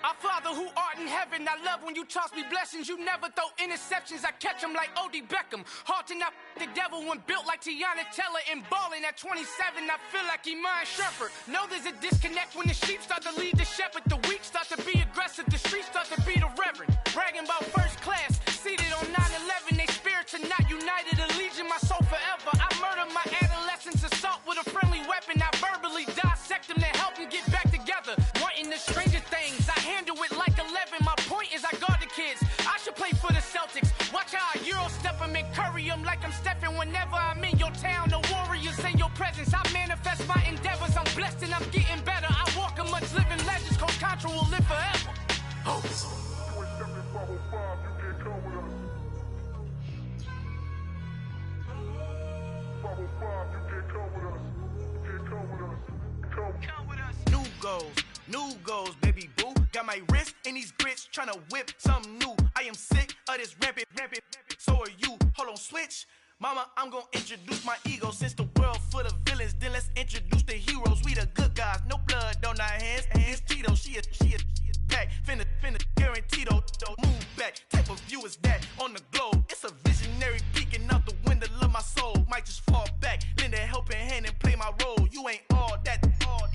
Our Father who art in heaven, I love when you toss me blessings. You never throw interceptions, I catch them like O.D. Beckham. Hard to not the devil when built like Tiana Teller. And balling at 27, I feel like Iman Shepherd. Know there's a disconnect when the sheep start to lead the shepherd. The weak start to be aggressive, the streets start to be the reverend. Bragging about first class, seated on 9/11. They spirits are not united, a legion, my soul forever. I murder my adolescence, assault with a friendly weapon. I verbally dissect them to help them get back together. Wanting the stranger things, I handle it like 11. My point is I guard the kids. I should play for the Celtics. Watch how I Euro step them and curry them like I'm Stephen. Whenever I'm in your town, the Warriors in your presence. I manifest my endeavors. I'm blessed and I'm getting better. I walk amongst living legends. Coach Contra will live forever. Oh. New goals, baby boo. Got my wrist in these grits, tryna whip something new. I am sick of this rampant. So are you. Hold on, switch. Mama, I'm gonna introduce my ego. Since the world full of villains, then let's introduce the heroes. We the good guys, no blood on our hands. Hands Tito, she a pack. Finna guaranteed though. Move back, type of view is that on the globe. It's a visionary peeking out the window of my soul. Might just fall back, lend a helping hand and play my role. You ain't all that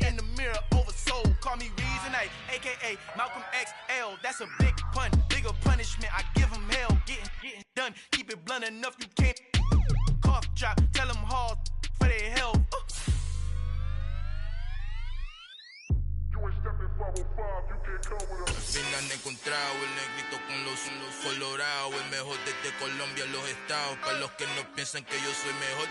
in the mirror oversold. Call me Reason A, aka Malcolm XL. That's a big pun, bigger punishment. I give him hell, getting done. Keep it blunt enough, you can't cough drop. Tell them hard for their health. Al final he encontrado el negrito con los colorados, el mejor desde Colombia a los estados. Para los que no piensan que yo soy mejor,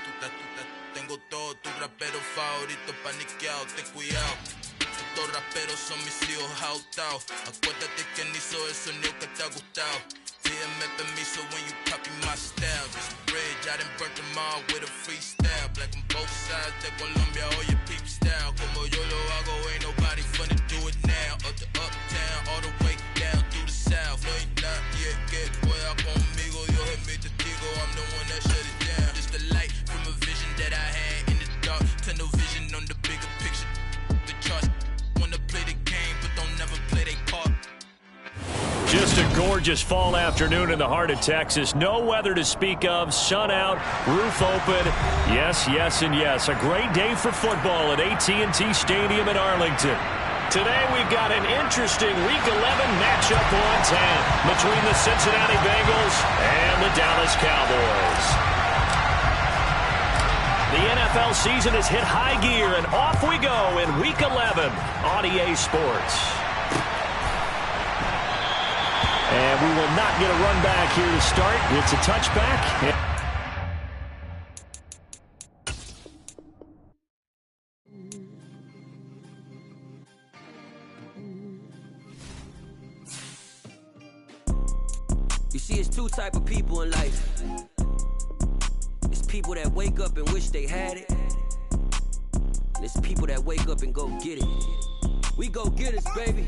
tengo todo, tu rapero favorito paniqueado, ten cuidado. Estos raperos son mis hijos jautados. Acuérdate quién hizo el sonido que te ha gustado. Pídeme permiso when you copy my style. This bridge, I done burnt them all with a freestyle. Black on both sides de Colombia, oye peep style. Como yo lo hago, ain't nobody finna do it now. Up to uptown, all the way down through the south. No hay nadie que pueda conmigo, Dios es mi testigo. I'm the one that shut it down. Just the light from a vision that I had in the dark. Tunnel vision on the bigger picture. The charts wanna play the game, but don't never play their part. Just a gorgeous fall afternoon in the heart of Texas. No weather to speak of. Sun out, roof open. Yes, yes, and yes. A great day for football at AT&T Stadium in Arlington. Today we've got an interesting Week 11 matchup on tap between the Cincinnati Bengals and the Dallas Cowboys. The NFL season has hit high gear, and off we go in Week 11 on EA Sports. And we will not get a run back here to start. It's a touchback. You see, it's two type of people in life. It's people that wake up and wish they had it. And it's people that wake up and go get it. We go get it, baby.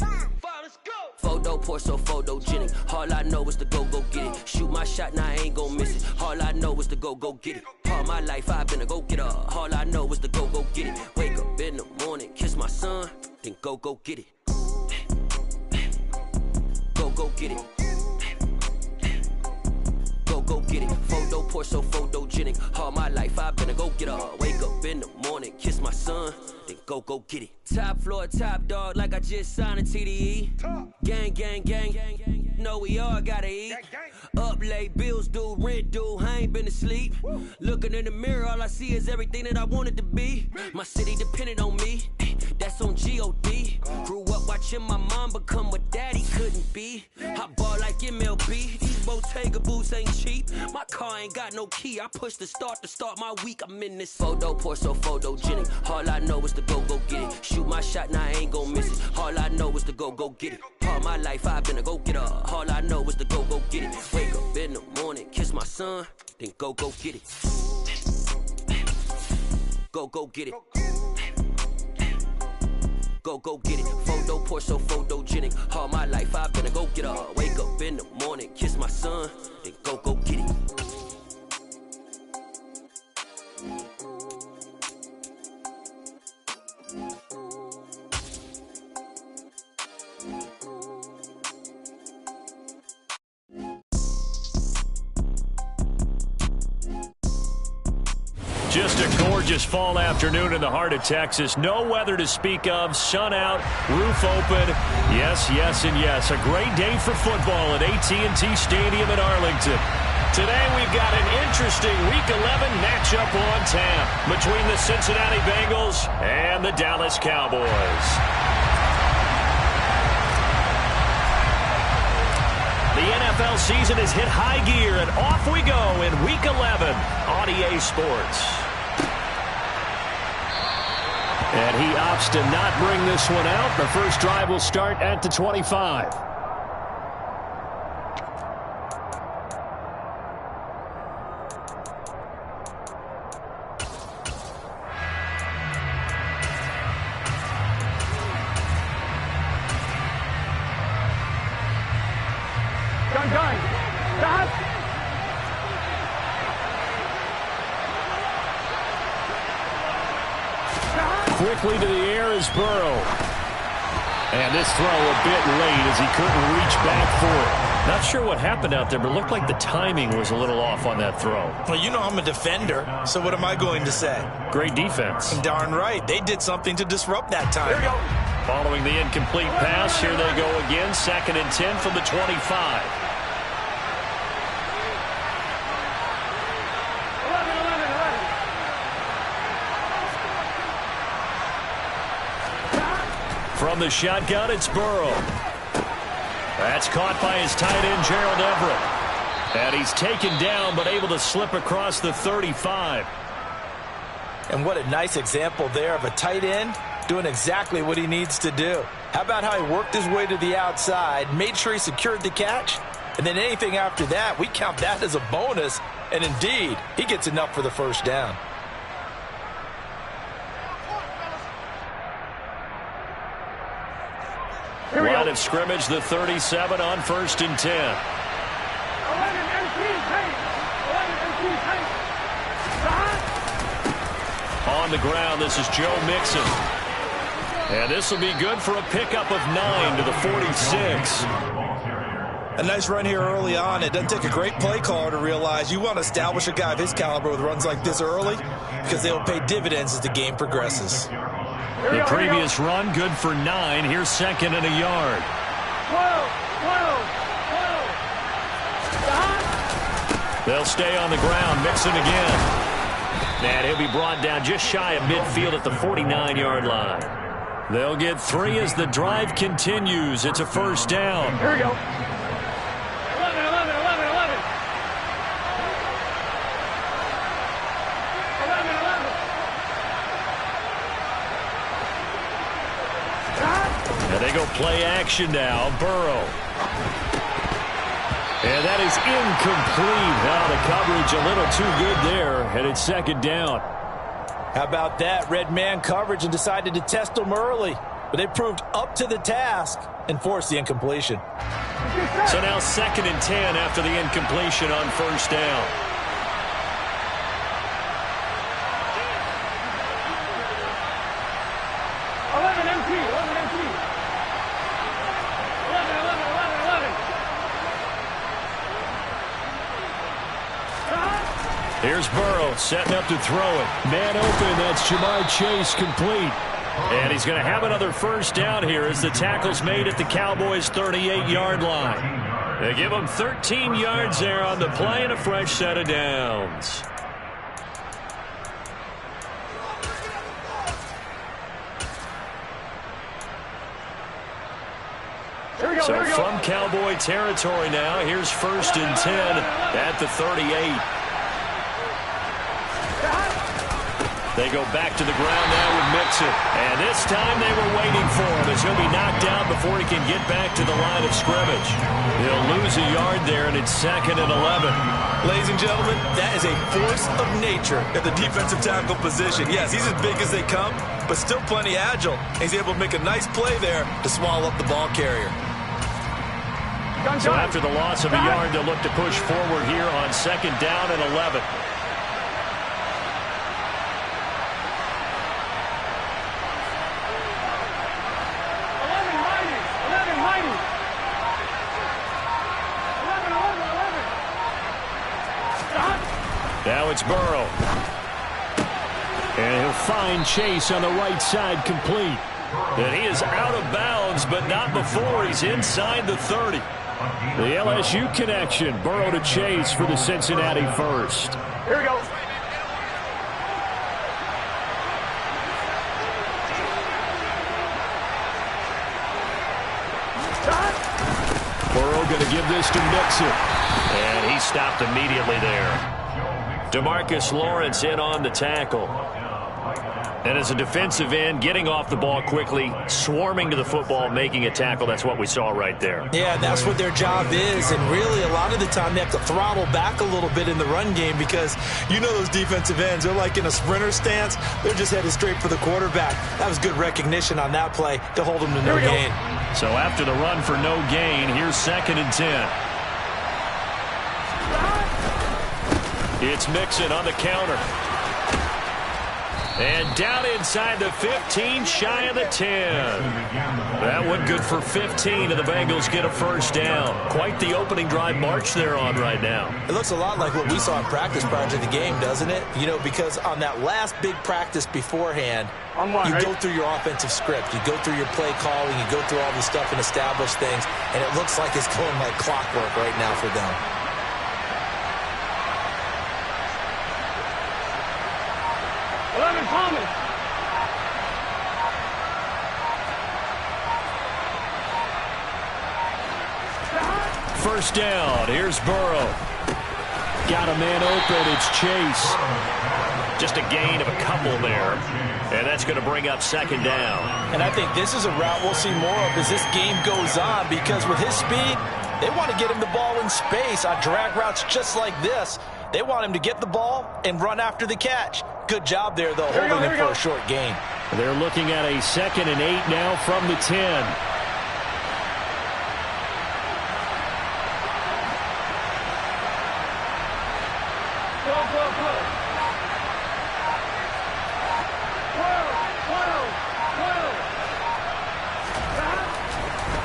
Let's go. Photo pour so photogenic. All I know is to go get it. Shoot my shot, now I ain't gon' miss it. All I know is to go get it. All my life I've been a go getter. All I know is to go get it. Wake up in the morning, kiss my son, then go get it. Go get it. Go get it. Photo pour so photogenic. All my life I've been a go getter. Wake up in the morning, kiss my son, then go get it. Top floor, top dog, like I just signed a TDE. Gang. Know we all gotta eat. Up late, bills due, rent due, I ain't been asleep. Looking in the mirror, all I see is everything that I wanted to be. My city depended on me, that's on G.O.D. Grew up watching my mom become what daddy couldn't be. I ball like MLB, these Bottega boots ain't cheap. My car ain't got no key, I push the start to start my week. I'm in this photo pour so photogenic. All I know is to go get it. Shoot my shot, now I ain't gon' miss it. All I know is to go get it. All my life I've been a go getter. All I know is to go get it. Wake up in the morning, kiss my son, then go get it. Go get it. Go get it. Photo pour so photogenic. All my life I've been a go getter. Wake up in the morning, kiss my son, then go get it. Just a gorgeous fall afternoon in the heart of Texas. No weather to speak of. Sun out, roof open. Yes, yes, and yes. A great day for football at AT&T Stadium in Arlington. Today we've got an interesting Week 11 matchup on tap between the Cincinnati Bengals and the Dallas Cowboys. The NFL season has hit high gear, and off we go in Week 11 on EA Sports. And he opts to not bring this one out. The first drive will start at the 25. Quickly to the air is Burrow. And this throw a bit late as he couldn't reach back for it. Not sure what happened out there, but it looked like the timing was a little off on that throw. Well, you know I'm a defender, so what am I going to say? Great defense. Darn right. They did something to disrupt that time. There you go. Following the incomplete pass, here they go again. 2nd and 10 from the 25. From the shotgun, it's Burrow. That's caught by his tight end, Gerald Everett. And he's taken down, but able to slip across the 35. And what a nice example there of a tight end doing exactly what he needs to do. How about how he worked his way to the outside, made sure he secured the catch, and then anything after that, we count that as a bonus. And indeed, he gets enough for the first down. Line of scrimmage, the 37 on 1st and 10. On the ground, this is Joe Mixon. And this will be good for a pickup of 9 to the 46. A nice run here early on. It doesn't take a great play caller to realize you want to establish a guy of his caliber with runs like this early because they will pay dividends as the game progresses. The previous run, good for 9. Here's 2nd and a yard. They'll stay on the ground. Mixon again. And he'll be brought down just shy of midfield at the 49-yard line. They'll get 3 as the drive continues. It's a first down. Here we go. 11. And they go play action now. Burrow. And that is incomplete. Now the coverage a little too good there, and it's 2nd down. How about that? Red man coverage and decided to test them early. But they proved up to the task and forced the incompletion. So now 2nd and 10 after the incompletion on first down. Here's Burrow setting up to throw it. Man open, that's Jamar Chase complete. And he's going to have another first down here as the tackle's made at the Cowboys' 38-yard line. They give him 13 yards there on the play and a fresh set of downs. So from Cowboy territory now, here's 1st and 10 at the 38. They go back to the ground now with Mixon. And this time they were waiting for him as he'll be knocked down before he can get back to the line of scrimmage. He'll lose a yard there, and it's 2nd and 11. Ladies and gentlemen, that is a force of nature at the defensive tackle position. Yes, he's as big as they come, but still plenty agile. He's able to make a nice play there to swallow up the ball carrier. So after the loss of a yard, they'll look to push forward here on 2nd down and 11. Now it's Burrow. And he'll find Chase on the right side complete. And he is out of bounds, but not before he's inside the 30. The LSU connection, Burrow to Chase for the Cincinnati first. Here we go. Burrow going to give this to Mixon. And he stopped immediately there. DeMarcus Lawrence in on the tackle. And as a defensive end, getting off the ball quickly, swarming to the football, making a tackle, that's what we saw right there. Yeah, that's what their job is. And really, a lot of the time, they have to throttle back a little bit in the run game because you know those defensive ends, they're like in a sprinter stance. They're just headed straight for the quarterback. That was good recognition on that play to hold them to no gain. So after the run for no gain, here's 2nd and 10. It's Mixon on the counter. And down inside the 15, shy of the 10. That one good for 15, and the Bengals get a first down. Quite the opening drive march they're on right now. It looks a lot like what we saw in practice prior to the game, doesn't it? You know, because on that last big practice beforehand, you go through your offensive script. You go through your play calling. You go through all this stuff and establish things, and it looks like it's going like clockwork right now for them. First down. Here's Burrow. Got a man open. It's Chase. Just a gain of a couple there. And that's going to bring up 2nd down. And I think this is a route we'll see more of as this game goes on because with his speed, they want to get him the ball in space on drag routes just like this. They want him to get the ball and run after the catch. Good job there, though, holding him for a short gain. They're looking at a 2nd and 8 now from the 10.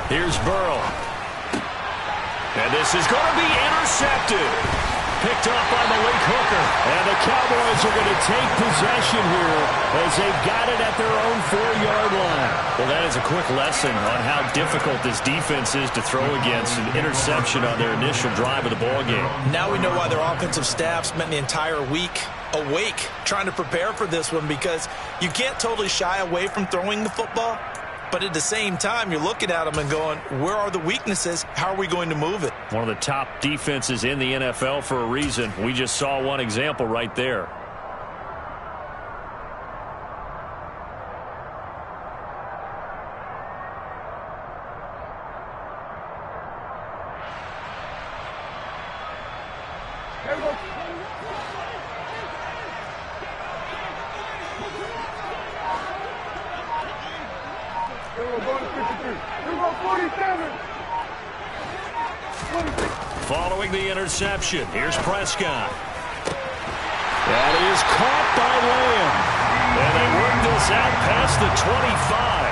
Here's Burrow. And this is going to be intercepted. Picked up by Malik Hooker. And the Cowboys are going to take possession here as they've got it at their own 4-yard line. Well, that is a quick lesson on how difficult this defense is to throw against. An interception on their initial drive of the ballgame. Now we know why their offensive staff spent the entire week awake trying to prepare for this one because you can't totally shy away from throwing the football. But at the same time, you're looking at them and going, where are the weaknesses? How are we going to move it? One of the top defenses in the NFL for a reason. We just saw one example right there. Following the interception, here's Prescott. That is caught by Lamb. And they work this out past the 25.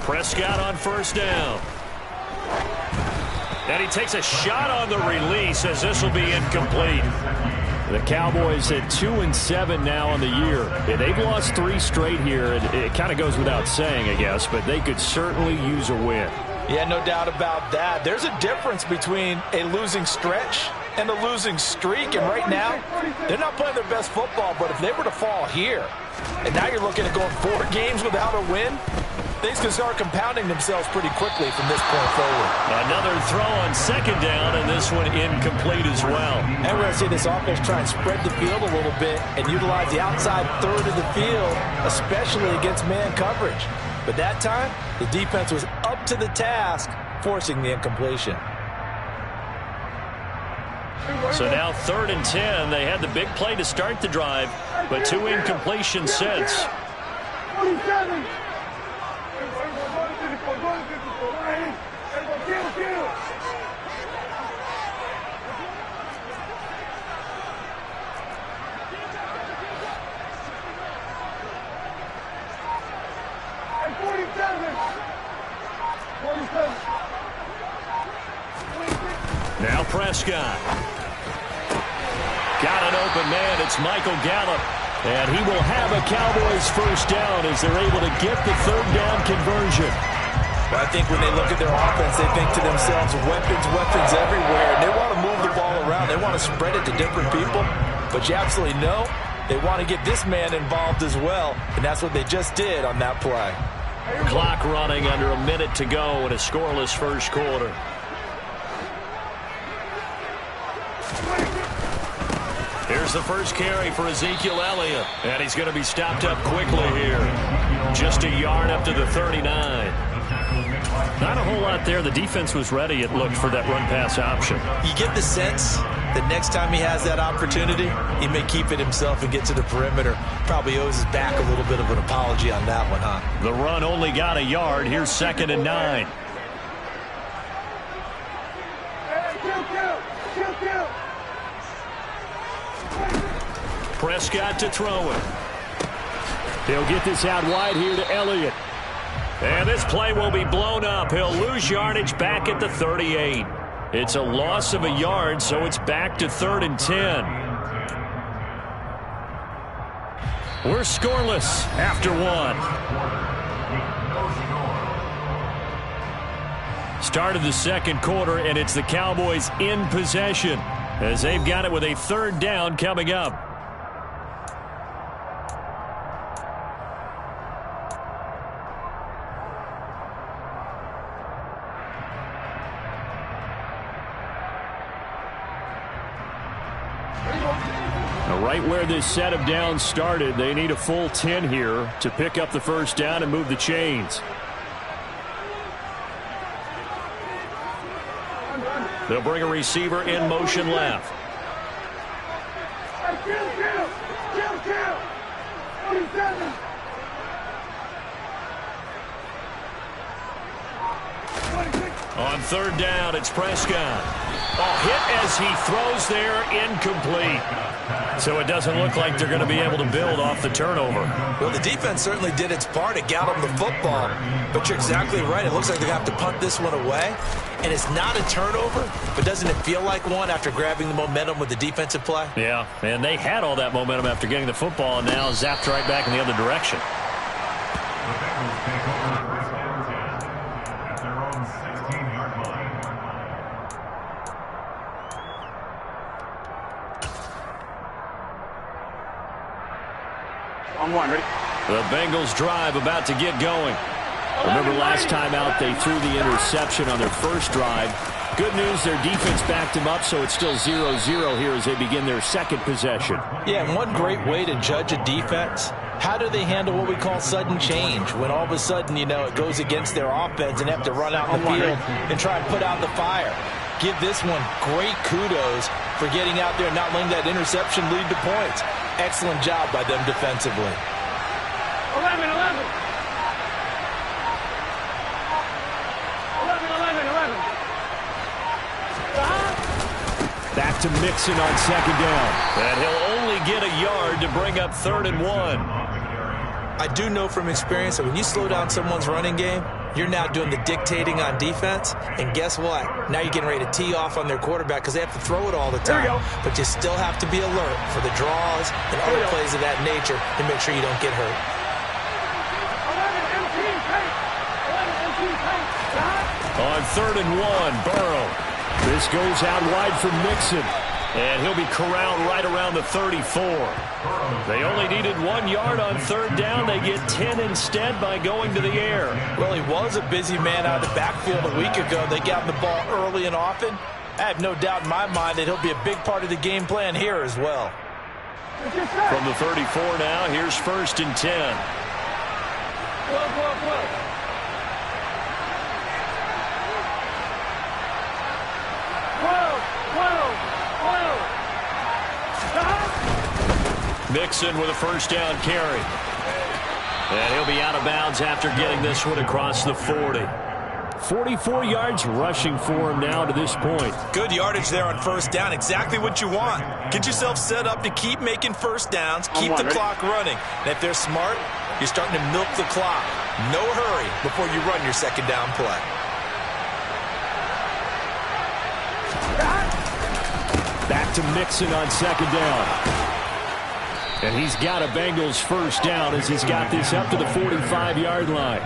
Prescott on first down. And he takes a shot on the release as this will be incomplete. The Cowboys at 2-7 now on the year. Yeah, they've lost 3 straight here. It kind of goes without saying, I guess, but they could certainly use a win. Yeah, no doubt about that. There's a difference between a losing stretch and a losing streak. And right now, they're not playing their best football, but if they were to fall here, and now you're looking at going 4 games without a win, things can start compounding themselves pretty quickly from this point forward. Another throw on 2nd down, and this one incomplete as well. And we're going to see this offense try and spread the field a little bit and utilize the outside third of the field, especially against man coverage. But that time, the defense was up to the task, forcing the incompletion. So now 3rd and 10. They had the big play to start the drive, but 2 incompletions since. 47. Prescott. Got an open man. It's Michael Gallup. And he will have a Cowboys first down as they're able to get the third down conversion. Well, I think when they look at their offense, they think to themselves, weapons everywhere. And they want to move the ball around. They want to spread it to different people. But you absolutely know they want to get this man involved as well. And that's what they just did on that play. Clock running under a minute to go in a scoreless first quarter. Here's the first carry for Ezekiel Elliott. And he's going to be stopped up quickly here. Just a yard up to the 39. Not a whole lot there. The defense was ready, it looked, for that run-pass option. You get the sense that next time he has that opportunity, he may keep it himself and get to the perimeter. Probably owes his back a little bit of an apology on that one, huh? The run only got a yard. Here's 2nd and 9. Prescott to throw it. He'll get this out wide here to Elliott. And this play will be blown up. He'll lose yardage back at the 38. It's a loss of a yard, so it's back to 3rd and 10. We're scoreless after 1. Start of the second quarter, and it's the Cowboys in possession as they've got it with a 3rd down coming up. Right where this set of downs started, they need a full 10 here to pick up the first down and move the chains. They'll bring a receiver in motion left. On 3rd down, it's Prescott. Hit as he throws there, incomplete. So it doesn't look like they're going to be able to build off the turnover. Well, the defense certainly did its part to get them the football. But you're exactly right. It looks like they're going to have to punt this one away. And it's not a turnover, but doesn't it feel like one after grabbing the momentum with the defensive play? Yeah, and they had all that momentum after getting the football and now zapped right back in the other direction. On 1, ready? The Bengals drive about to get going. Remember last time out they threw the interception on their first drive. Good news, their defense backed them up, so it's still 0-0 here as they begin their second possession. Yeah, and one great way to judge a defense, how do they handle what we call sudden change? When all of a sudden, you know, it goes against their offense and they have to run out in the field and try and put out the fire. Give this one great kudos for getting out there and not letting that interception lead to points. Excellent job by them defensively. 11. Back to Mixon on 2nd down. And he'll only get a yard to bring up 3rd and 1. I do know from experience that when you slow down someone's running game, you're now doing the dictating on defense. And guess what? Now you're getting ready to tee off on their quarterback because they have to throw it all the time. But you still have to be alert for the draws and other plays of that nature to make sure you don't get hurt. 11 On 3rd and 1, Burrow. This goes out wide for Mixon. And he'll be corralled right around the 34. They only needed 1 yard on 3rd down. They get 10 instead by going to the air. Well, he was a busy man out of the backfield a week ago. They got him the ball early and often. I have no doubt in my mind that he'll be a big part of the game plan here as well. From the 34 now, here's 1st and 10. Mixon with a first down carry. And he'll be out of bounds after getting this one across the 40. 44 yards rushing for him now to this point. Good yardage there on 1st down. Exactly what you want. Get yourself set up to keep making 1st downs, keep the clock running. And if they're smart, you're starting to milk the clock. No hurry before you run your 2nd down play. back to Mixon on second down. And he's got a Bengals first down as he's got this up to the 45-yard line.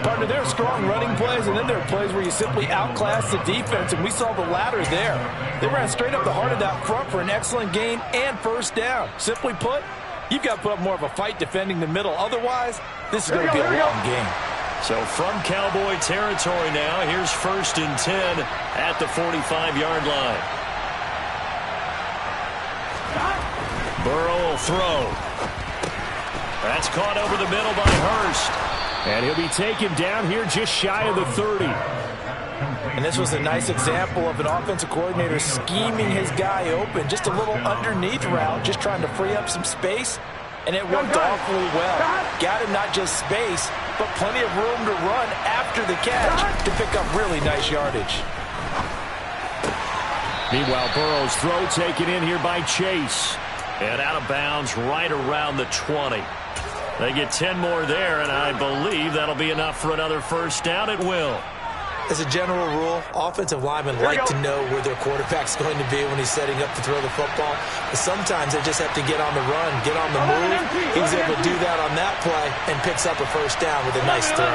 Partner, there are strong running plays, and then there are plays where you simply outclass the defense, and we saw the latter there. They ran straight up the heart of that front for an excellent gain and first down. Simply put, you've got to put up more of a fight defending the middle. Otherwise, this is going to be a long game. So from Cowboy territory now, here's 1st and 10 at the 45-yard line. Burrow will throw. That's caught over the middle by Hurst. And he'll be taken down here just shy of the 30. And this was a nice example of an offensive coordinator scheming his guy open. Just a little underneath route, just trying to free up some space. And it worked awfully well. Got him not just space, but plenty of room to run after the catch to pick up really nice yardage. Meanwhile, Burrow's throw taken in here by Chase. And out of bounds right around the 20. They get 10 more there, and I believe that'll be enough for another first down. It will. As a general rule, offensive linemen like to know where their quarterback's going to be when he's setting up to throw the football. But sometimes they just have to get on the run, get on the move. He was able to do that on that play and picks up a first down with a nice throw.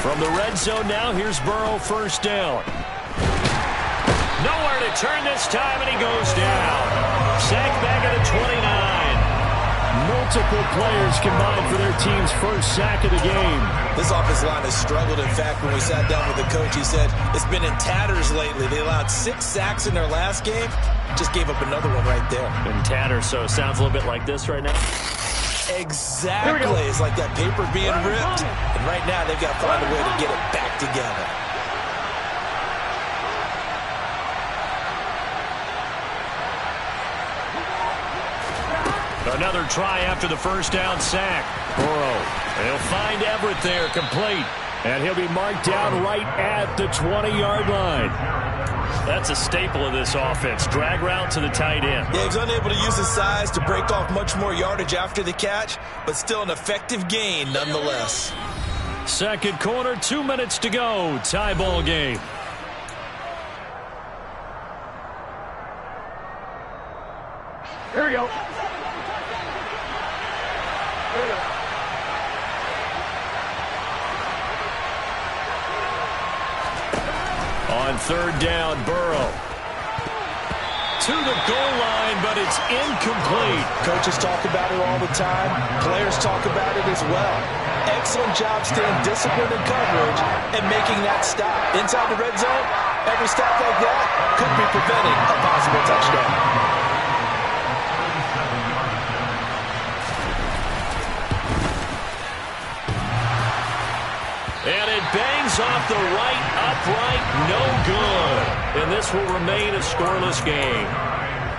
From the red zone now, here's Burrow first down. Nowhere to turn this time, and he goes down. Sacked back at the 29. Multiple players combined for their team's first sack of the game. This offensive line has struggled. In fact, when we sat down with the coach, he said it's been in tatters lately. They allowed 6 sacks in their last game. Just gave up another one right there. In tatters, so it sounds a little bit like this right now. Exactly. It's like that paper being ripped. And right now, they've got to find a way to get it back together. Another try after the first down sack. Burrow. He'll find Everett there, complete. And he'll be marked down right at the 20-yard line. That's a staple of this offense. Drag route to the tight end. Yeah, he's unable to use his size to break off much more yardage after the catch, but still an effective gain nonetheless. Second quarter, 2 minutes to go. Tie ball game. Here we go. On third down, Burrow. To the goal line, but it's incomplete. Coaches talk about it all the time. Players talk about it as well. Excellent job staying disciplined in coverage and making that stop. Inside the red zone, every stop like that could be preventing a possible touchdown. And it bangs off the right upright, no good. And this will remain a scoreless game.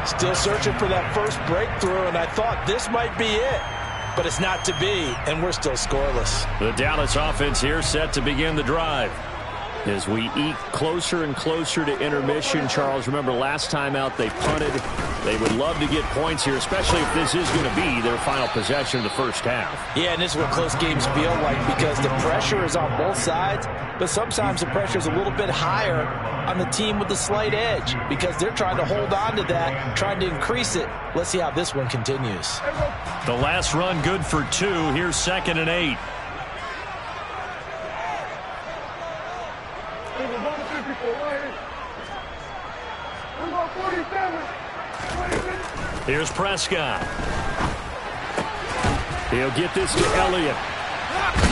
Still searching for that first breakthrough, and I thought this might be it. But it's not to be, and we're still scoreless. The Dallas offense here set to begin the drive. As we eke closer and closer to intermission, Charles, remember last time out they punted. They would love to get points here, especially if this is going to be their final possession of the first half. Yeah, and this is what close games feel like because the pressure is on both sides, but sometimes the pressure is a little bit higher on the team with the slight edge because they're trying to hold on to that, trying to increase it. Let's see how this one continues. The last run good for 2. Here's 2nd and 8. Here's Prescott. He'll get this to Elliott.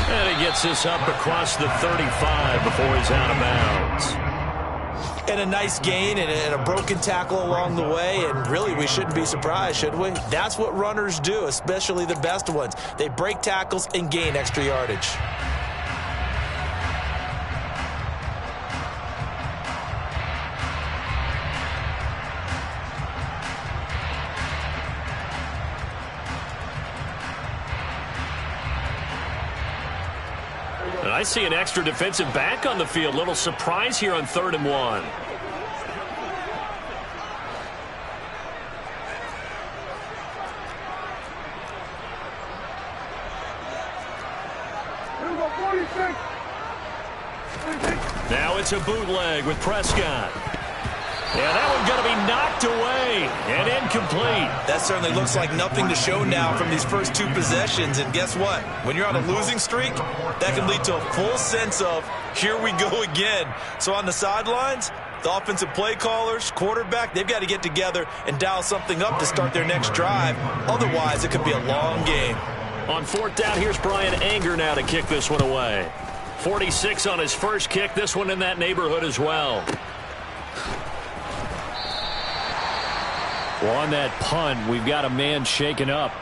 And he gets this up across the 35 before he's out of bounds. And a nice gain and a broken tackle along the way, and really we shouldn't be surprised, should we? That's what runners do, especially the best ones. They break tackles and gain extra yardage. And I see an extra defensive back on the field. Little surprise here on 3rd and 1. Now it's a bootleg with Prescott. Yeah, that one's going to be knocked away and incomplete. That certainly looks like nothing to show now from these first two possessions. And guess what? When you're on a losing streak, that can lead to a full sense of, here we go again. So on the sidelines, the offensive play callers, quarterback, they've got to get together and dial something up to start their next drive. Otherwise, it could be a long game. On fourth down, here's Brian Anger now to kick this one away. 46 on his first kick. This one in that neighborhood as well. Well, on that punt, we've got a man shaken up.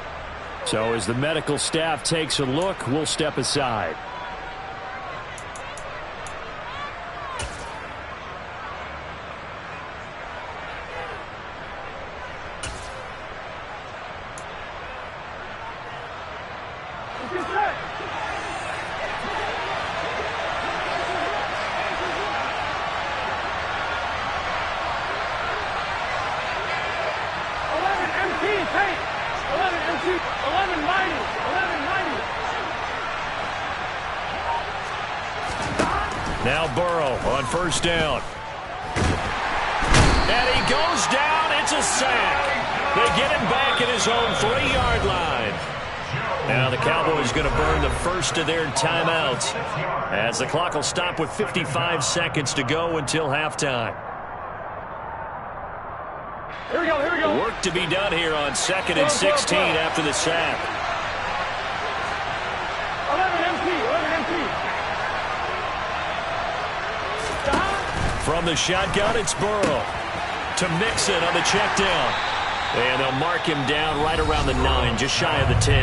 So as the medical staff takes a look, we'll step aside. Now Burrow on first down. And he goes down. It's a sack. They get him back at his own 3-yard line. Now the Cowboys going to burn the first of their timeouts as the clock will stop with 55 seconds to go until halftime. Here we go, here we go. Work to be done here on 2nd and 16 after the sack. 11 MT. From the shotgun, it's Burrow to Mixon on the check down. And they'll mark him down right around the 9, just shy of the 10.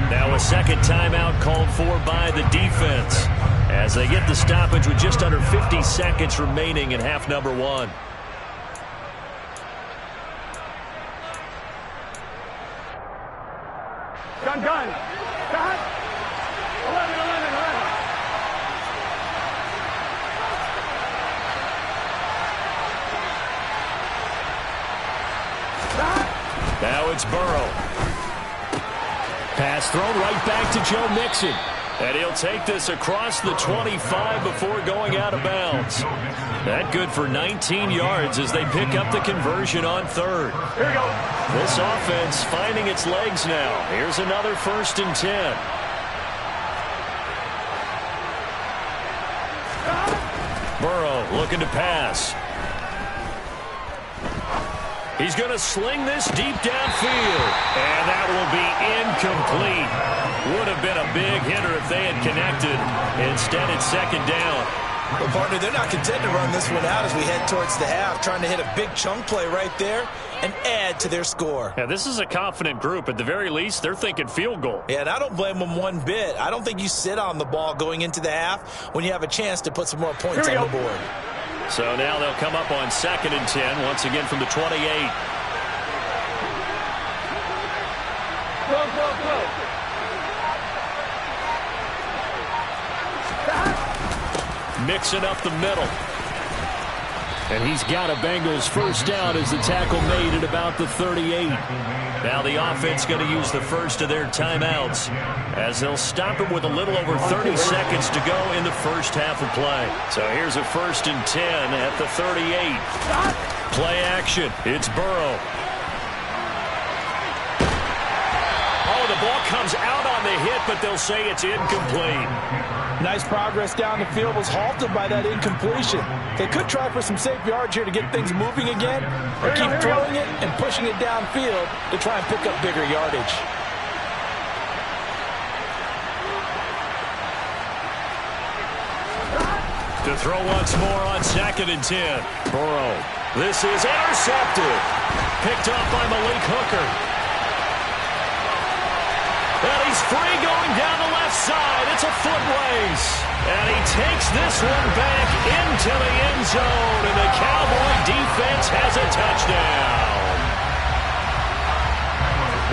Now a second timeout called for by the defense as they get the stoppage with just under 50 seconds remaining in half number 1. Gun. 11. Now it's Burrow. Pass thrown right back to Joe Mixon. And he'll take this across the 25 before going out of bounds. That good for 19 yards as they pick up the conversion on third. Here we go. This offense finding its legs now. Here's another 1st and 10. Burrow looking to pass. He's going to sling this deep downfield. And that will be incomplete. Would have been a big hitter if they had connected. Instead, it's 2nd down. Well, partner, they're not content to run this one out as we head towards the half, trying to hit a big chunk play right there and add to their score. Yeah, this is a confident group. At the very least, they're thinking field goal. Yeah, and I don't blame them one bit. I don't think you sit on the ball going into the half when you have a chance to put some more points on the board. So now they'll come up on 2nd and 10, once again from the 28. Go. Mixing up the middle. And he's got a Bengals first down as the tackle made at about the 38. Now the offense going to use the first of their timeouts as they'll stop him with a little over 30 seconds to go in the first half of play. So here's a 1st and 10 at the 38. Play action. It's Burrow. Oh, the ball comes out on the hit, but they'll say it's incomplete. Nice progress down the field was halted by that incompletion. They could try for some safe yards here to get things moving again, or keep throwing it and pushing it downfield to try and pick up bigger yardage. To throw once more on 2nd and 10. Burrow. This is intercepted. Picked up by Malik Hooker. And he's free going down the left side. It's a foot race. And he takes this one back into the end zone. And the Cowboy defense has a touchdown.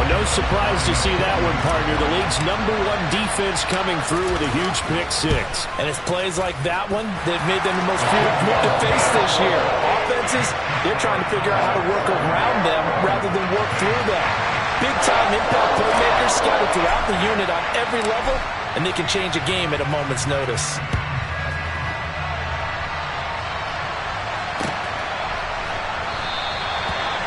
Well, no surprise to see that one, partner. The league's #1 defense coming through with a huge pick 6. And it's plays like that one that have made them the most beautiful group to face this year. Offenses, they're trying to figure out how to work around them rather than work through them. Big-time impact playmakers scattered throughout the unit on every level, and they can change a game at a moment's notice.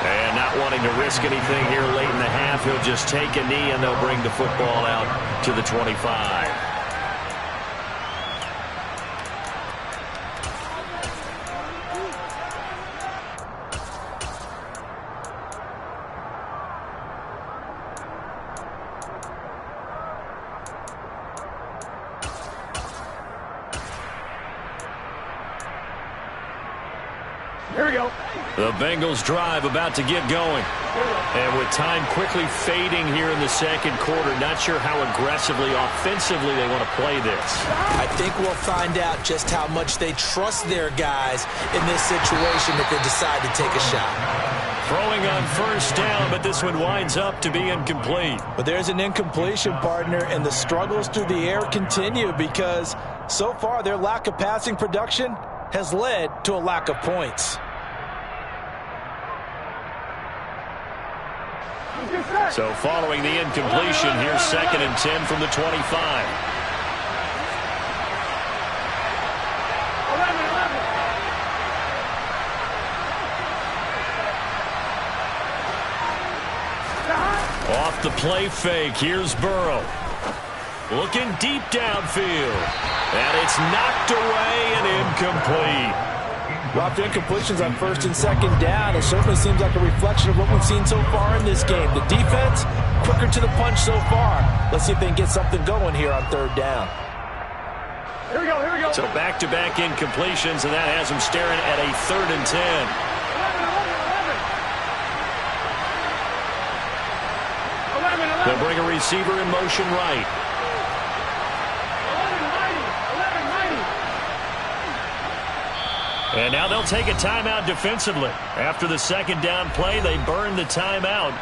And not wanting to risk anything here late in the half, he'll just take a knee, and they'll bring the football out to the 25. Here we go. The Bengals drive about to get going. And with time quickly fading here in the second quarter, not sure how aggressively, offensively they want to play this. I think we'll find out just how much they trust their guys in this situation if they decide to take a shot. Throwing on first down, but this one winds up to be incomplete. But there's an incompletion, partner, and the struggles through the air continue because so far their lack of passing production has led to a lack of points. So following the incompletion, here's 2nd and 10 from the 25. 11. Off the play fake, here's Burrow. Looking deep downfield. And it's knocked away and incomplete. Well, after incompletions on 1st and 2nd down, it certainly seems like a reflection of what we've seen so far in this game. The defense, quicker to the punch so far. Let's see if they can get something going here on 3rd down. Here we go, here we go. So back-to-back incompletions, and that has them staring at a 3rd and 10. 11. They'll bring a receiver in motion right. 11. And now they'll take a timeout defensively. After the 2nd down play, they burn the timeout,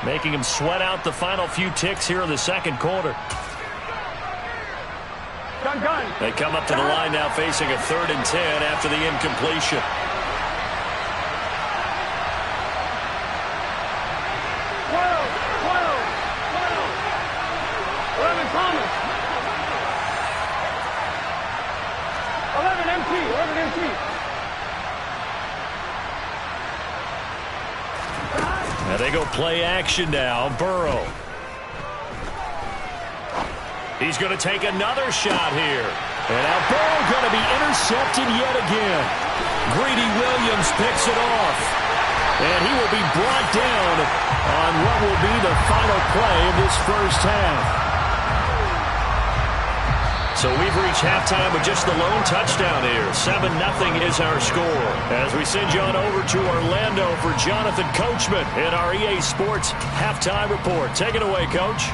making them sweat out the final few ticks here in the 2nd quarter. Gun. They come up to the line now facing a 3rd and 10 after the incompletion. 12. 11 Thomas. 11 MT. 11 MT. Now they go play action now. Burrow. He's going to take another shot here. And now Burrow going to be intercepted yet again. Greedy Williams picks it off. And he will be brought down on what will be the final play of this first half. So we've reached halftime with just the lone touchdown here. 7-0 is our score. As we send you on over to Orlando for Jonathan Coachman in our EA Sports Halftime Report. Take it away, Coach.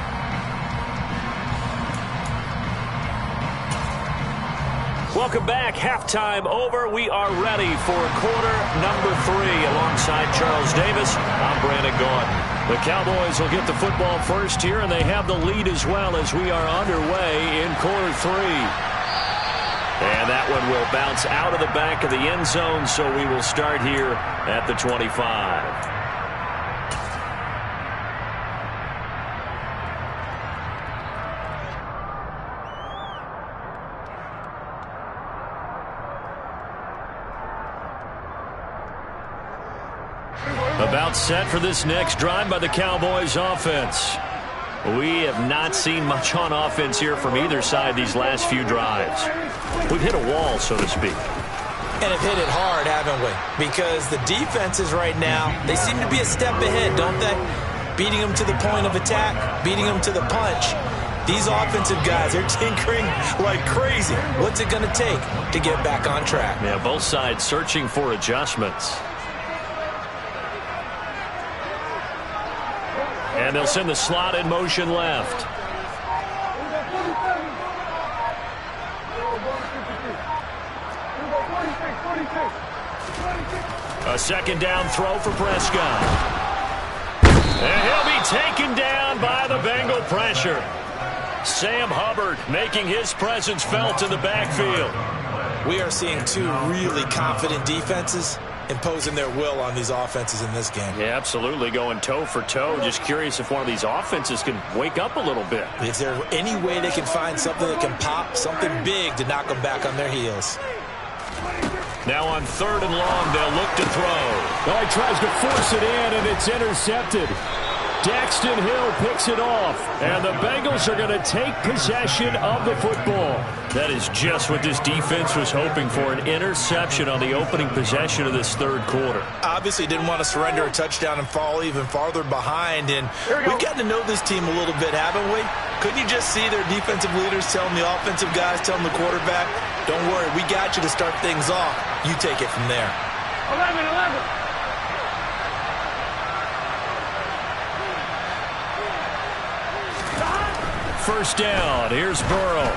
Welcome back. Halftime over. We are ready for quarter number 3 alongside Charles Davis. I'm Brandon Gordon. The Cowboys will get the football first here, and they have the lead as well as we are underway in quarter 3. And that one will bounce out of the back of the end zone, so we will start here at the 25. About set for this next drive by the Cowboys offense. We have not seen much on offense here from either side these last few drives. We've hit a wall, so to speak. And have hit it hard, haven't we? Because the defenses right now, they seem to be a step ahead, don't they? Beating them to the point of attack, beating them to the punch. These offensive guys, they're tinkering like crazy. What's it going to take to get back on track? Yeah, both sides searching for adjustments. And they'll send the slot in motion left. A 2nd down throw for Prescott. And he'll be taken down by the Bengal pressure. Sam Hubbard making his presence felt in the backfield. We are seeing two really confident defenses imposing their will on these offenses in this game. Yeah, absolutely, going toe for toe. Just curious if one of these offenses can wake up a little bit. Is there any way they can find something that can pop, something big to knock them back on their heels? Now on 3rd and long, they'll look to throw. Well, he tries to force it in, and it's intercepted. Daxton Hill picks it off, and the Bengals are going to take possession of the football. That is just what this defense was hoping for, an interception on the opening possession of this 3rd quarter. Obviously didn't want to surrender a touchdown and fall even farther behind, and we've gotten to know this team a little bit, haven't we? Couldn't you just see their defensive leaders telling the offensive guys, telling the quarterback, don't worry, we got you to start things off. You take it from there. 11. First down, here's Burrow.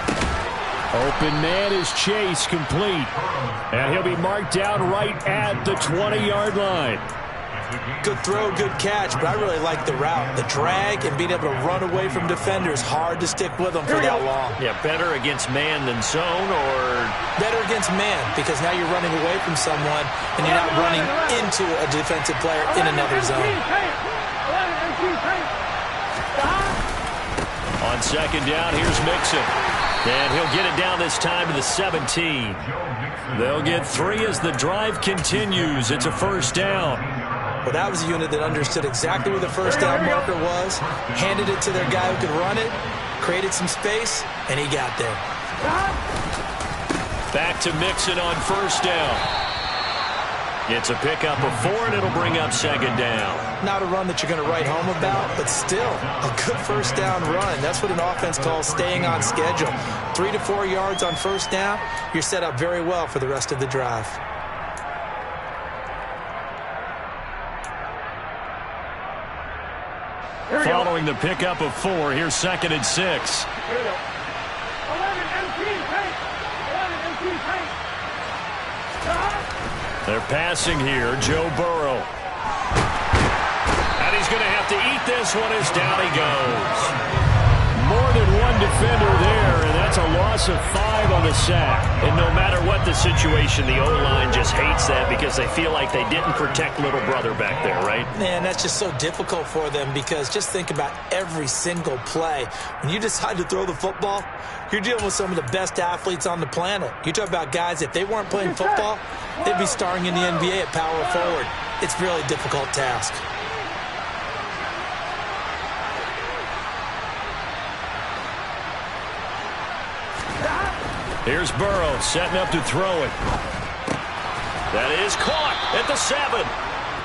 Open man is Chase, complete. And he'll be marked down right at the 20-yard line. Good throw, good catch, but I really like the route. The drag and being able to run away from defenders, hard to stick with them for that long. Yeah, better against man than zone, or? Better against man, because now you're running away from someone and you're not running into a defensive player in another zone. On 2nd down, here's Mixon. And he'll get it down this time to the 17. They'll get 3 as the drive continues. It's a first down. Well, that was a unit that understood exactly where the first down marker was, handed it to their guy who could run it, created some space, and he got there. Back to Mixon on first down. It's a pickup of 4, and it'll bring up 2nd down. Not a run that you're going to write home about, but still a good first down run. That's what an offense calls staying on schedule. 3 to 4 yards on first down, you're set up very well for the rest of the drive. Following the pickup of 4, here's 2nd and 6. Here we go. 11 empty tank. 11 empty tank. They're passing here, Joe Burrow. And he's going to have to eat this one as down he goes. More than one defender there, and that's a loss of 5 on the sack. And no matter what the situation, the O-line just hates that because they feel like they didn't protect little brother back there, right? Man, that's just so difficult for them because just think about every single play. When you decide to throw the football, you're dealing with some of the best athletes on the planet. You talk about guys, if they weren't playing football, they'd be starring in the NBA at power forward. It's a really difficult task. Here's Burrow setting up to throw it. That is caught at the 7.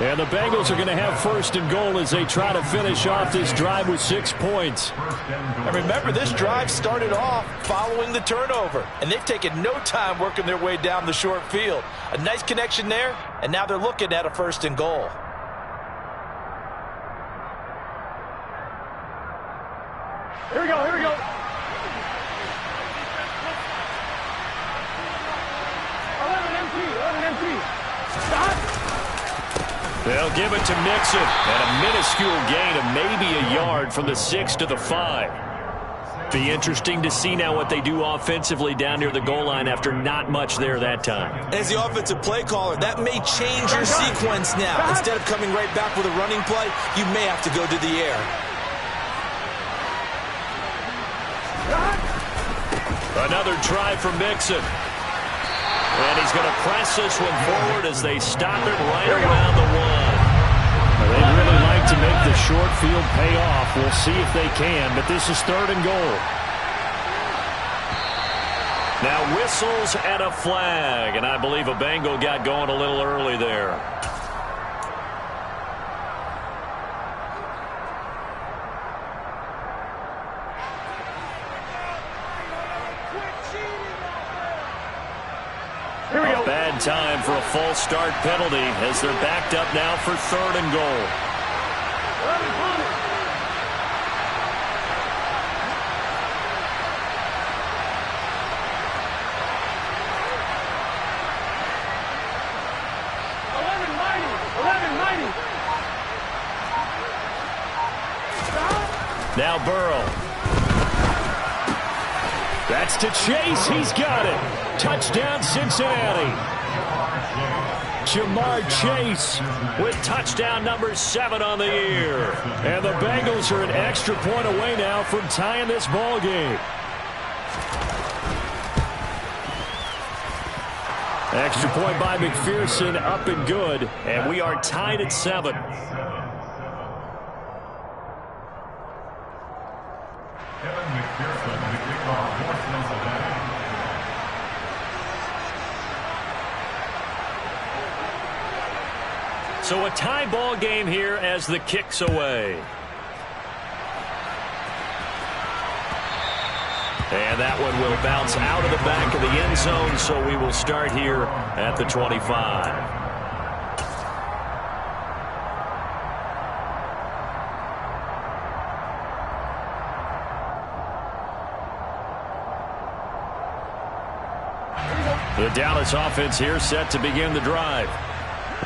And the Bengals are going to have 1st and goal as they try to finish off this drive with 6 points. And remember, this drive started off following the turnover, and they've taken no time working their way down the short field. A nice connection there, and now they're looking at a 1st and goal. Here we go. Here we go. 11 empty. Stop. They'll give it to Mixon. And a minuscule gain of maybe a yard from the 6 to the 5. Be interesting to see now what they do offensively down near the goal line after not much there that time. As the offensive play caller, that may change your sequence now. Instead of coming right back with a running play, you may have to go to the air. Another try for Mixon. And he's going to press this one forward as they stop it right around the 1. They'd really like to make the short field pay off. We'll see if they can, but this is 3rd and goal. Now whistles and a flag, and I believe a Bengal got going a little early there. Here we go. Bad time for a false start penalty as they're backed up now for 3rd and goal. 11 Thomas. Now Burrow. That's to Chase. He's got it. Touchdown, Cincinnati. Jamar Chase with touchdown number 7 on the year. And the Bengals are an extra point away now from tying this ball game. Extra point by McPherson, up and good. And we are tied at 7. So a tie ball game here as the kick's away. And that one will bounce out of the back of the end zone, so we will start here at the 25. The Dallas offense here set to begin the drive.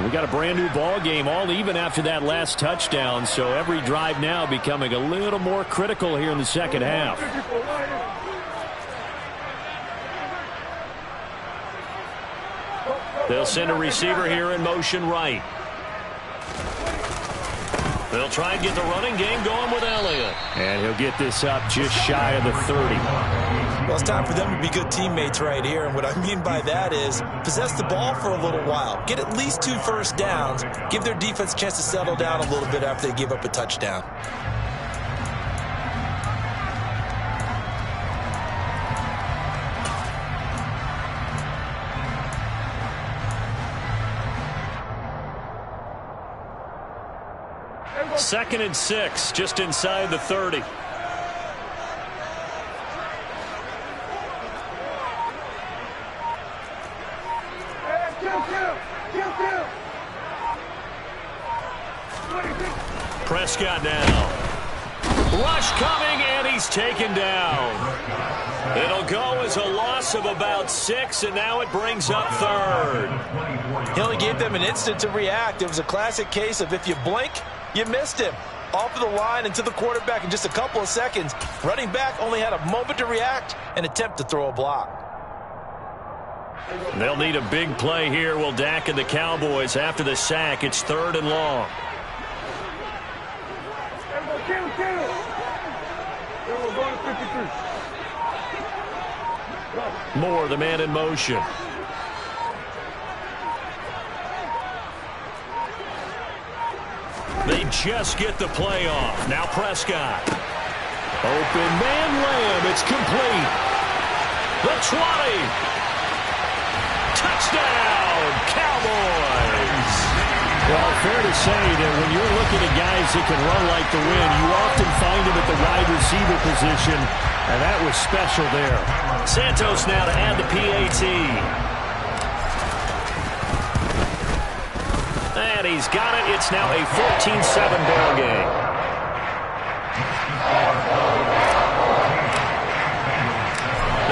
We got a brand new ball game, all even after that last touchdown, so every drive now becoming a little more critical here in the second half. They'll send a receiver here in motion right. They'll try and get the running game going with Elliott. And he'll get this up just shy of the 30. Well, it's time for them to be good teammates right here. And what I mean by that is possess the ball for a little while. Get at least 2 first downs. Give their defense a chance to settle down a little bit after they give up a touchdown. Second and 6, just inside the 30. Prescott now. Rush coming, and he's taken down. It'll go as a loss of about 6, and now it brings up 3rd. He only gave them an instant to react. It was a classic case of if you blink, you missed him. Off of the line and to the quarterback in just a couple of seconds. Running back only had a moment to react and attempt to throw a block. They'll need a big play here. Will Dak and the Cowboys after the sack. It's 3rd and long. Moore, the man in motion. They just get the play off. Now Prescott. Open man Lamb. It's complete. The 20. Touchdown, Cowboys. Well, fair to say that when you're looking at guys that can run like the wind, you often find them at the wide receiver position, and that was special there. Santos now to add the PAT. And he's got it. It's now a 14-7 ball game.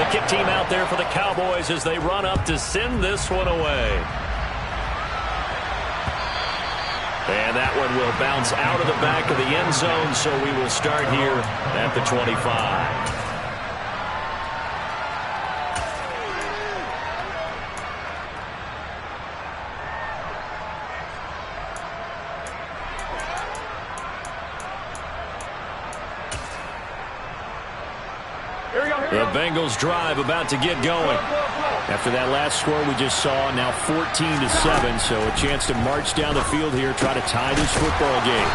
The kick team out there for the Cowboys as they run up to send this one away. And that one will bounce out of the back of the end zone, so we will start here at the 25. The Bengals drive about to get going. After that last score we just saw, now 14-7, so a chance to march down the field here, try to tie this football game.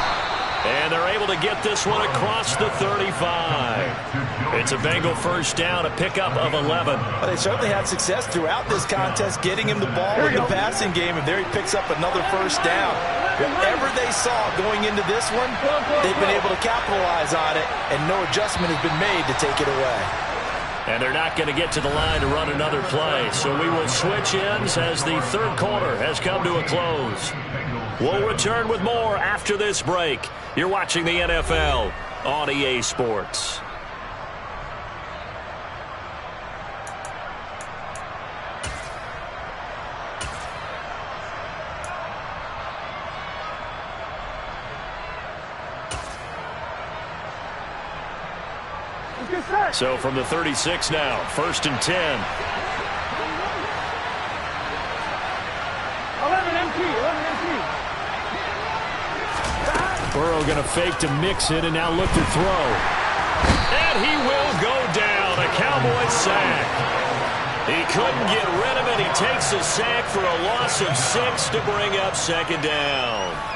And they're able to get this one across the 35. It's a Bengal first down, a pickup of 11. Well, they certainly had success throughout this contest, getting him the ball in the passing game, and there he picks up another first down. Whatever they saw going into this one, they've been able to capitalize on it, and no adjustment has been made to take it away. And they're not going to get to the line to run another play. So we will switch ends as the third quarter has come to a close. We'll return with more after this break. You're watching the NFL on EA Sports. So from the 36 now, 1st and 10. 11 Burrow going to fake to Mixon and now look to throw. And he will go down. A Cowboys sack. He couldn't get rid of it. He takes a sack for a loss of 6 to bring up second down.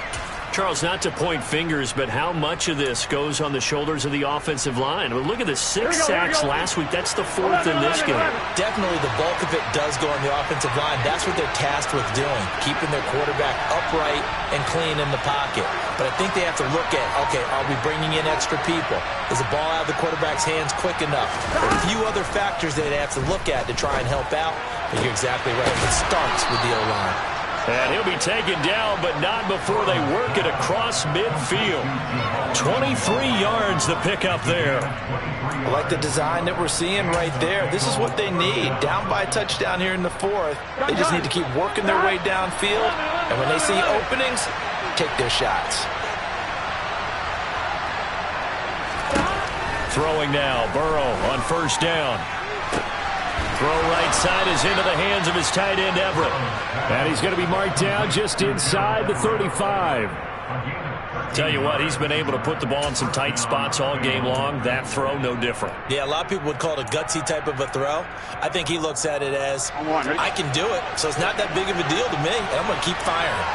Charles, not to point fingers, but how much of this goes on the shoulders of the offensive line? I mean, look at the 6 sacks last week. That's the 4th in this game. Definitely the bulk of it does go on the offensive line. That's what they're tasked with doing, keeping their quarterback upright and clean in the pocket. But I think they have to look at, okay, are we bringing in extra people? Is the ball out of the quarterback's hands quick enough? There are a few other factors that they have to look at to try and help out. But you're exactly right. It starts with the O-line. And he'll be taken down, but not before they work it across midfield. 23 yards the pickup there. I like the design that we're seeing right there. This is what they need. Down by a touchdown here in the 4th. They just need to keep working their way downfield. And when they see openings, take their shots. Throwing now, Burrow on first down. Throw right side is into the hands of his tight end, Everett. And he's going to be marked down just inside the 35. Tell you what, he's been able to put the ball in some tight spots all game long. That throw, no different. Yeah, a lot of people would call it a gutsy type of a throw. I think he looks at it as, I can do it, so it's not that big of a deal to me, and I'm going to keep firing.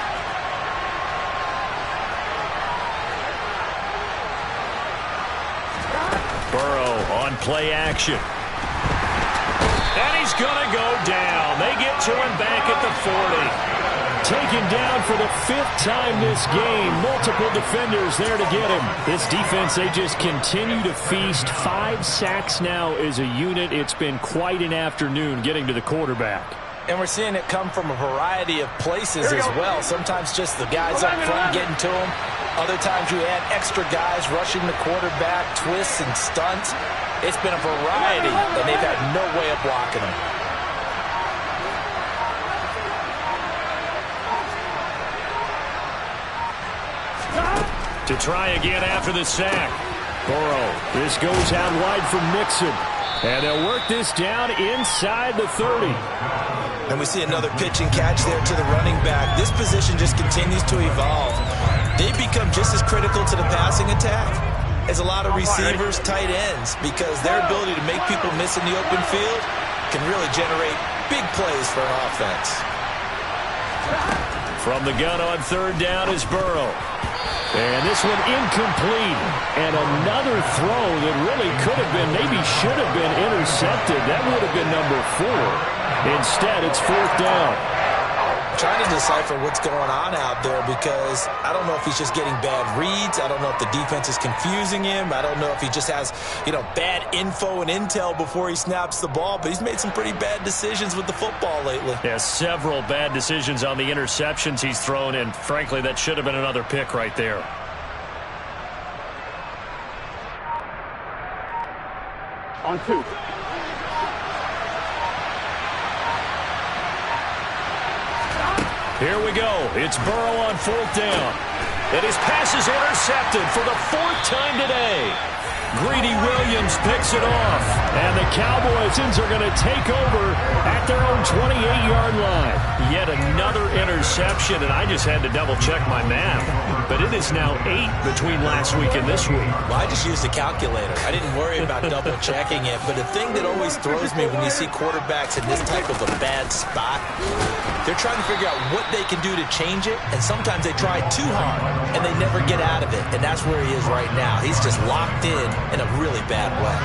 Burrow on play action. And he's going to go down. They get to him back at the 40. Taken down for the 5th time this game. Multiple defenders there to get him. This defense, they just continue to feast. 5 sacks now as a unit. It's been quite an afternoon getting to the quarterback. And we're seeing it come from a variety of places as well. Sometimes just the guys up front getting to him. Other times you add extra guys rushing the quarterback, twists and stunts. It's been a variety, and they've had no way of blocking them. To try again after the sack. Burrow, this goes out wide from Mixon. And they'll work this down inside the 30. And we see another pitch and catch there to the running back. This position just continues to evolve. They become just as critical to the passing attack as a lot of receivers, tight ends, because their ability to make people miss in the open field can really generate big plays for an offense. From the gun on third down is Burrow. And this one incomplete. And another throw that really could have been, maybe should have been intercepted. That would have been number 4. Instead, it's 4th down. Trying to decipher what's going on out there because I don't know if he's just getting bad reads. I don't know if the defense is confusing him. I don't know if he just has, bad info and intel before he snaps the ball. But he's made some pretty bad decisions with the football lately. Yeah, several bad decisions on the interceptions he's thrown, and frankly, that should have been another pick right there. On 2. Here we go. It's Burrow on 4th down. And his pass is intercepted for the 4th time today. Greedy Williams picks it off. And the Cowboys are going to take over at their own 28-yard line. Yet another interception, and I just had to double-check my math. But it is now 8 between last week and this week. Well, I just used a calculator. I didn't worry about double-checking it. But the thing that always throws me when you see quarterbacks in this type of a bad spot, they're trying to figure out what they can do to change it. And sometimes they try too hard, and they never get out of it. And that's where he is right now. He's just locked in a really bad way.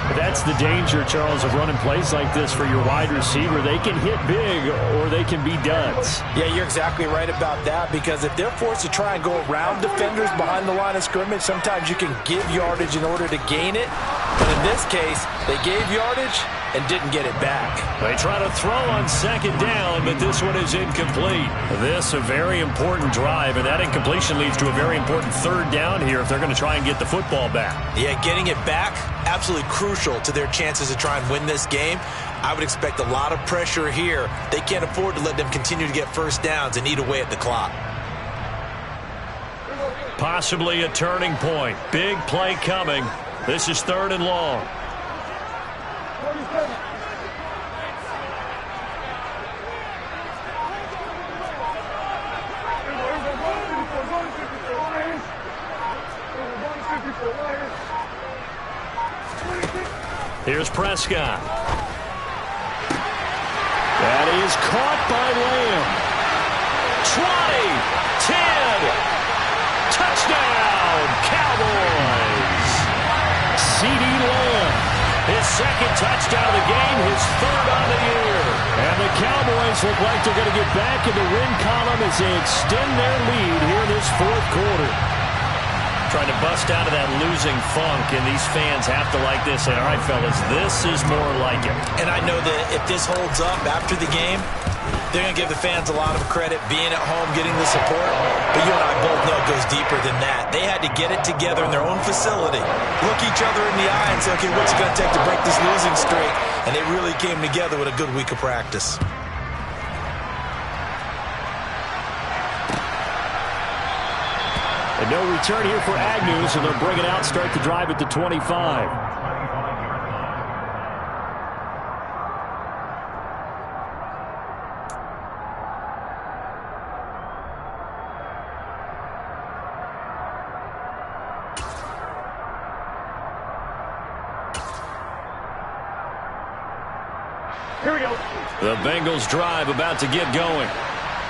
But that's the danger, Charles, of running plays like this for your wide receiver. They can hit big or they can be duds. Yeah, you're exactly right about that because if they're forced to try and go around defenders behind the line of scrimmage, sometimes you can give yardage in order to gain it. But in this case, they gave yardage and didn't get it back. They try to throw on second down, but this one is incomplete. This a very important drive, and that incompletion leads to a very important 3rd down here if they're going to try and get the football back. Yeah, getting it back, absolutely crucial to their chances to try and win this game. I would expect a lot of pressure here. They can't afford to let them continue to get first downs and eat away at the clock. Possibly a turning point. Big play coming. This is 3rd and long. Here's Prescott. That is caught by Lamb. 20, 10, touchdown, Cowboys. C.D. Lamb, his second touchdown of the game, his third on the year. And the Cowboys look like they're going to get back in the win column as they extend their lead here in this fourth quarter. Trying to bust out of that losing funk, and these fans have to like this. And all right, fellas, this is more like it. And I know that if this holds up after the game, they're going to give the fans a lot of credit, being at home, getting the support. But you and I both know it goes deeper than that. They had to get it together in their own facility, look each other in the eye and say, okay, what's it going to take to break this losing streak? And they really came together with a good week of practice. And no return here for Agnew, so they'll bring it out, start the drive at the 25. Here we go. The Bengals drive about to get going.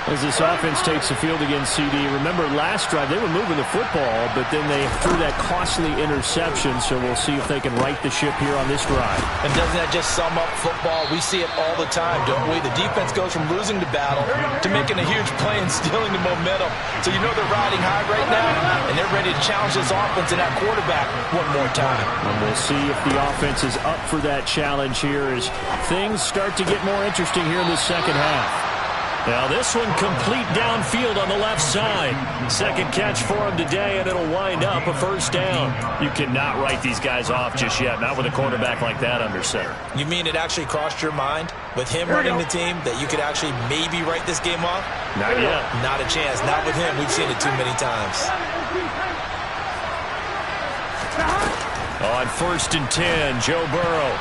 As this offense takes the field against CD. Remember, last drive, they were moving the football, but then they threw that costly interception, so we'll see if they can right the ship here on this drive. And doesn't that just sum up football? We see it all the time, don't we? The defense goes from losing the battle to making a huge play and stealing the momentum. So you know they're riding high right now, and they're ready to challenge this offense and that quarterback one more time. And we'll see if the offense is up for that challenge here as things start to get more interesting here in the second half. Now this one complete downfield on the left side. Second catch for him today, and it'll wind up a first down. You cannot write these guys off just yet, not with a quarterback like that under center. You mean it actually crossed your mind with him running the team that you could actually maybe write this game off? Not yet. Not a chance. Not with him. We've seen it too many times. On 1st and 10, Joe Burrow.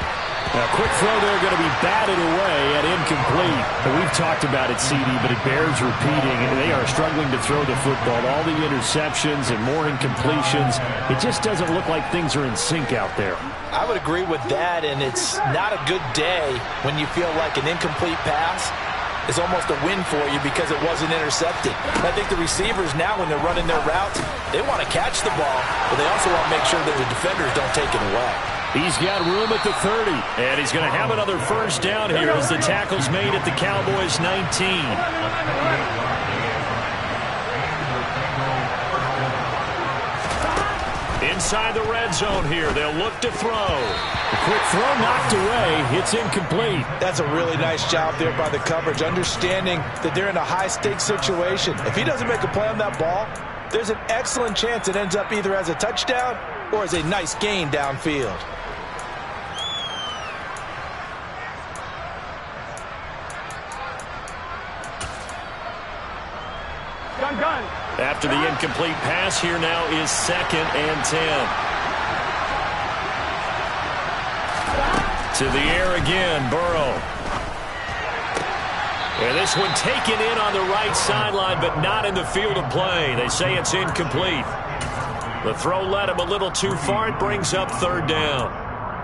Now, quick throw there going to be batted away and incomplete. And we've talked about it, CD, but it bears repeating. And they are struggling to throw the football. All the interceptions and more incompletions. It just doesn't look like things are in sync out there. I would agree with that, and it's not a good day when you feel like an incomplete pass is almost a win for you because it wasn't intercepted. I think the receivers now, when they're running their routes, they want to catch the ball, but they also want to make sure that the defenders don't take it away. He's got room at the 30, and he's going to have another first down here as the tackle's made at the Cowboys' 19. Inside the red zone here, they'll look to throw. A quick throw knocked away. It's incomplete. That's a really nice job there by the coverage, understanding that they're in a high-stakes situation. If he doesn't make a play on that ball, there's an excellent chance it ends up either as a touchdown or as a nice gain downfield. Gun. After the incomplete pass, here now is 2nd and 10. To the air again, Burrow. And this one taken in on the right sideline, but not in the field of play. They say it's incomplete. The throw led him a little too far. It brings up 3rd down.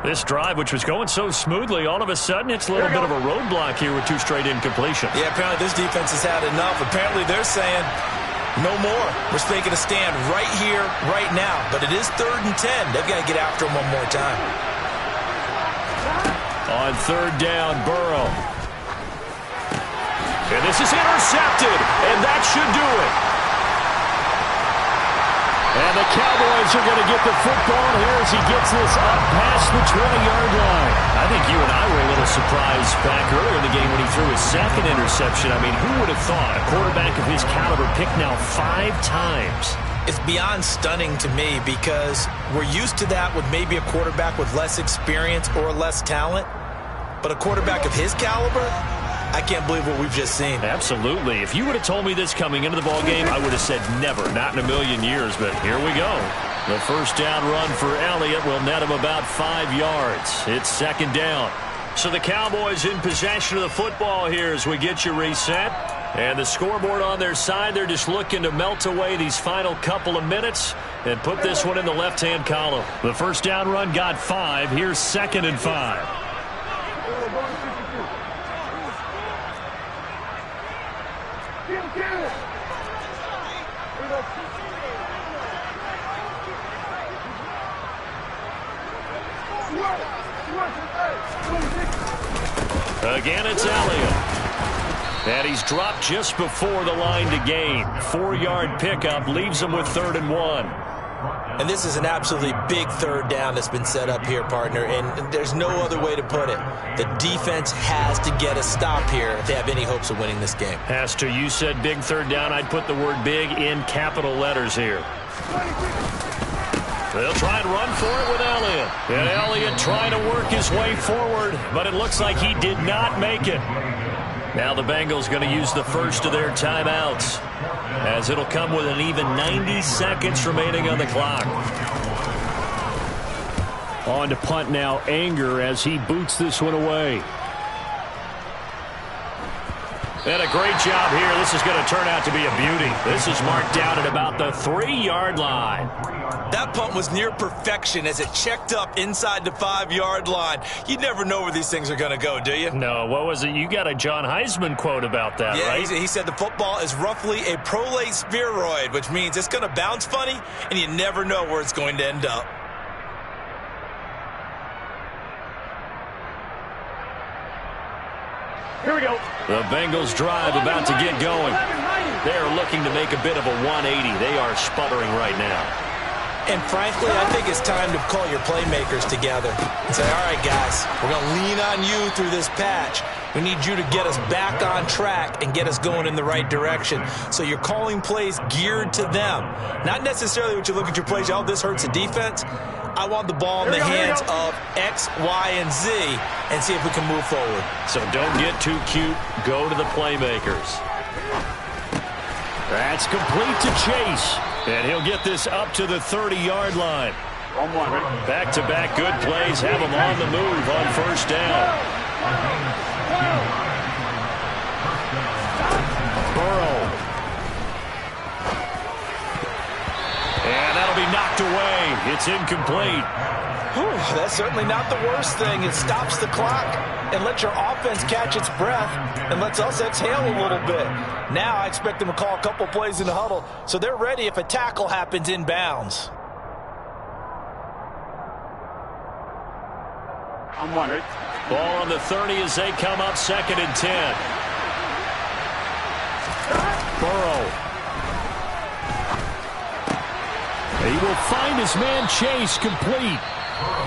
This drive, which was going so smoothly, all of a sudden it's a little bit of a roadblock here with 2 straight incompletions. Yeah, apparently this defense has had enough. Apparently they're saying, no more. We're making a stand right here, right now. But it is 3rd and 10. They've got to get after him one more time. On 3rd down, Burrow. And this is intercepted, and that should do it. And the Cowboys are going to get the football here as he gets this up past the 20-yard line. I think you and I were a little surprised back earlier in the game when he threw his 2nd interception. I mean, who would have thought a quarterback of his caliber picked now 5 times? It's beyond stunning to me because we're used to that with maybe a quarterback with less experience or less talent. But a quarterback of his caliber, I can't believe what we've just seen. Absolutely. If you would have told me this coming into the ballgame, I would have said never, not in a million years. But here we go. The first down run for Elliott will net him about 5 yards. It's 2nd down. So the Cowboys in possession of the football here as we get you reset. And the scoreboard on their side, they're just looking to melt away these final couple of minutes. and put this one in the left-hand column. The first down run got 5. Here's 2nd and 5. Again, it's Elliott. And he's dropped just before the line to gain. 4-yard pickup leaves him with 3rd and 1. And this is an absolutely big 3rd down that's been set up here, partner, and there's no other way to put it. The defense has to get a stop here if they have any hopes of winning this game. Has to. You said big 3rd down. I'd put the word big in capital letters here. They'll try and run for it with Elliott. And Elliott trying to work his way forward, but it looks like he did not make it. Now the Bengals going to use the first of their timeouts, as it'll come with an even 90 seconds remaining on the clock. On to punt now, Anger, as he boots this one away. And a great job here. This is going to turn out to be a beauty. This is marked down at about the 3-yard line. That punt was near perfection as it checked up inside the 5-yard line. You never know where these things are going to go, do you? No, what was it? You got a John Heisman quote about that, right? Yeah, he said the football is roughly a prolate spheroid, which means it's going to bounce funny, and you never know where it's going to end up. Here we go. The Bengals drive about to get going. They're looking to make a bit of a 180. They are sputtering right now. And frankly, I think it's time to call your playmakers together and say, all right, guys, we're going to lean on you through this patch. We need you to get us back on track and get us going in the right direction. So you're calling plays geared to them. Not necessarily what you look at your plays, oh, this hurts the defense. I want the ball in the hands of X, Y, and Z and see if we can move forward. So don't get too cute. Go to the playmakers. That's complete to Chase. And he'll get this up to the 30-yard line. Back-to-back good plays have him on the move on first down. Burrow. And that'll be knocked away. It's incomplete. Whew, that's certainly not the worst thing. It stops the clock and lets your offense catch its breath and lets us exhale a little bit. Now I expect them to call a couple plays in the huddle so they're ready if a tackle happens in bounds. I'm wondering. Ball on the 30 as they come up 2nd and 10. Burrow. He will find his man Chase complete.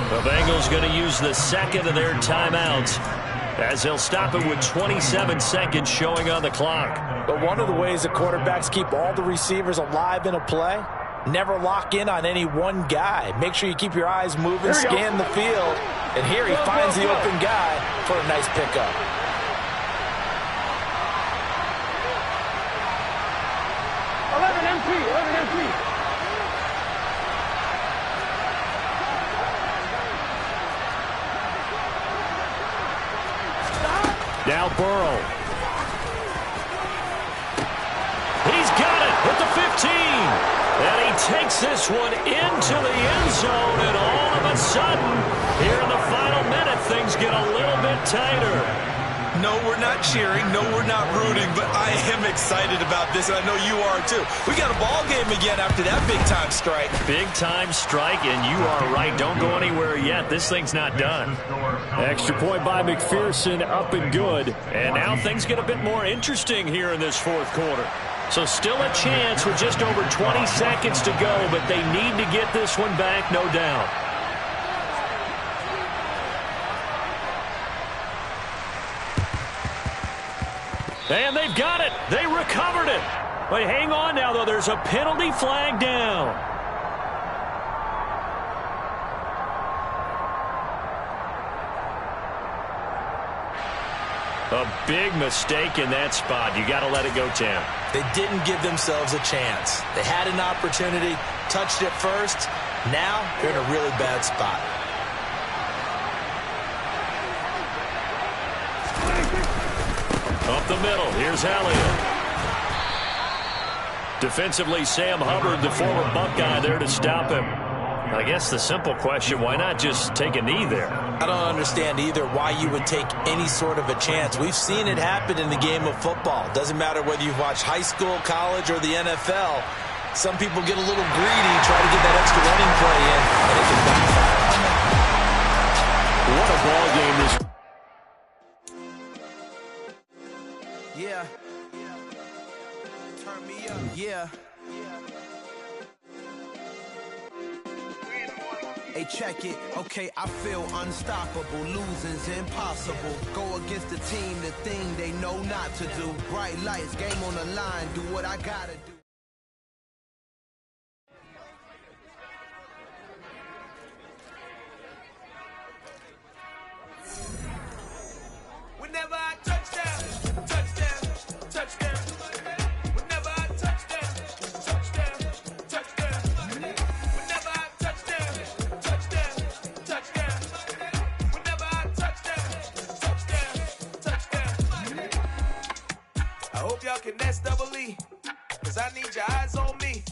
The Bengals going to use the 2nd of their timeouts as they'll stop it with 27 seconds showing on the clock. But one of the ways the quarterbacks keep all the receivers alive in a play, never lock in on any one guy. Make sure you keep your eyes moving, scan the field, and here he finds the open guy for a nice pickup. Now Burrow. He's got it at the 15. And he takes this one into the end zone. And all of a sudden, here in the final minute, things get a little bit tighter. No, we're not cheering. No, we're not rooting. But I am excited about this, and I know you are too. We got a ball game again after that big-time strike. Big-time strike, and you are right. Don't go anywhere yet. This thing's not done. Extra point by McPherson, up and good. And now things get a bit more interesting here in this 4th quarter. So still a chance with just over 20 seconds to go, but they need to get this one back, no doubt. And they've got it. They recovered it. But hang on now, though. There's a penalty flag down. A big mistake in that spot. You got to let it go, Tim. They didn't give themselves a chance. They had an opportunity, touched it first. Now they're in a really bad spot. Up the middle. Here's Elliott. Defensively, Sam Hubbard, the former Buckeye, there to stop him. I guess the simple question, why not just take a knee there? I don't understand either why you would take any sort of a chance. We've seen it happen in the game of football. Doesn't matter whether you've watched high school, college, or the NFL. Some people get a little greedy, try to get that extra running play in, and it can backfire. What a ball game this. Yeah. Turn me up. Yeah. Hey, check it. Okay, I feel unstoppable. Losing's impossible. Go against the team, the thing they know not to do. Bright lights, game on the line. Do what I gotta do. Whenever I touchdown, touchdown, touchdown. Whenever I touchdown, touchdown, touchdown. Whenever I touchdown, touchdown, touchdown. Whenever I touchdown, touchdown, touchdown. I hope y'all can nest double E, 'cause I need your eyes on me.